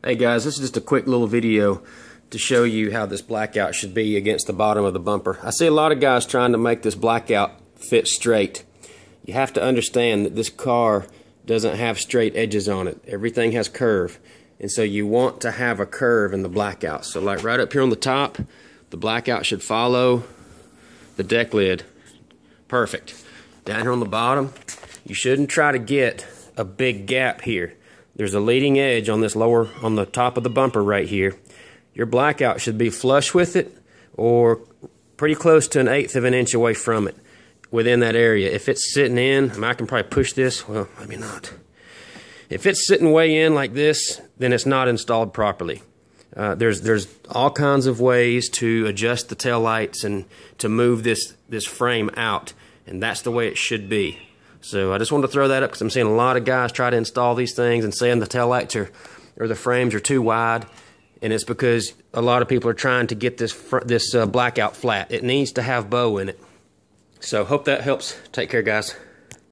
Hey guys, this is just a quick little video to show you how this blackout should be against the bottom of the bumper. I see a lot of guys trying to make this blackout fit straight. You have to understand that this car doesn't have straight edges on it. Everything has curve. And so you want to have a curve in the blackout. So like right up here on the top, the blackout should follow the deck lid. Perfect. Down here on the bottom, you shouldn't try to get a big gap here. There's a leading edge on this on the top of the bumper right here. Your blackout should be flush with it or pretty close to 1/8 of an inch away from it within that area. If it's sitting in, I can probably push this, well, maybe not. If it's sitting way in like this, then it's not installed properly. There's all kinds of ways to adjust the tail lights and to move this frame out, and that's the way it should be. So I just wanted to throw that up because I'm seeing a lot of guys try to install these things and saying the tail lights or the frames are too wide, and it's because a lot of people are trying to get this blackout flat. It needs to have bow in it. So hope that helps. Take care, guys.